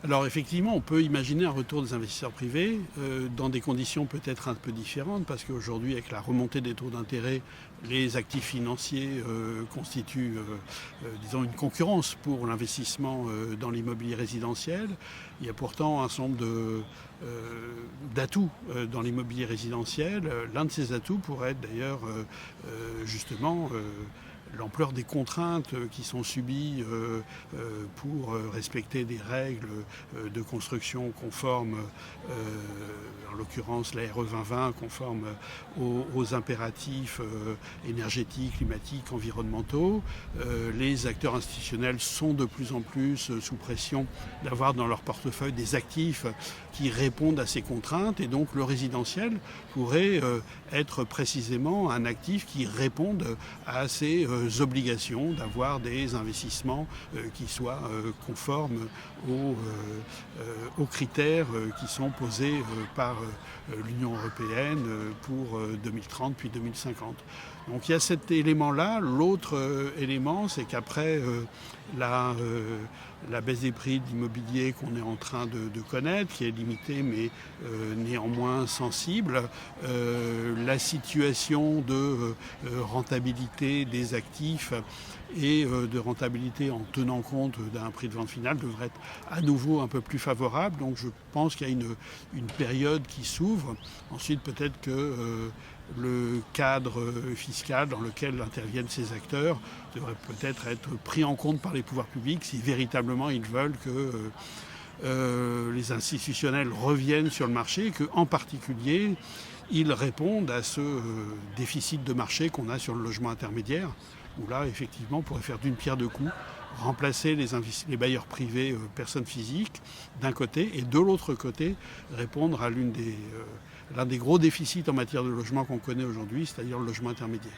Alors effectivement, on peut imaginer un retour des investisseurs privés dans des conditions peut-être un peu différentes parce qu'aujourd'hui, avec la remontée des taux d'intérêt, les actifs financiers constituent, disons, une concurrence pour l'investissement dans l'immobilier résidentiel. Il y a pourtant un certain nombre d'atouts dans l'immobilier résidentiel. L'un de ces atouts pourrait être d'ailleurs justement l'ampleur des contraintes qui sont subies pour respecter des règles de construction conformes, en l'occurrence la RE 2020, conformes aux impératifs énergétiques, climatiques, environnementaux. Les acteurs institutionnels sont de plus en plus sous pression d'avoir dans leur portefeuille des actifs qui répondent à ces contraintes et donc le résidentiel pourrait être précisément un actif qui réponde à ces obligations d'avoir des investissements qui soient conformes aux critères qui sont posés par l'Union européenne pour 2030 puis 2050. Donc il y a cet élément-là. L'autre élément, c'est qu'après la baisse des prix de l'immobilier qu'on est en train de connaître, qui est limitée mais néanmoins sensible, la situation de rentabilité des actifs et de rentabilité en tenant compte d'un prix de vente final devrait être à nouveau un peu plus favorable. Donc je pense qu'il y a une période qui s'ouvre. Ensuite peut-être que le cadre fiscal dans lequel interviennent ces acteurs devrait peut-être être pris en compte par les pouvoirs publics si véritablement ils veulent que les institutionnels reviennent sur le marché et qu'en particulier ils répondent à ce déficit de marché qu'on a sur le logement intermédiaire, où là effectivement on pourrait faire d'une pierre deux coups, remplacer les bailleurs privés personnes physiques d'un côté et de l'autre côté répondre à l'un des gros déficits en matière de logement qu'on connaît aujourd'hui, c'est-à-dire le logement intermédiaire.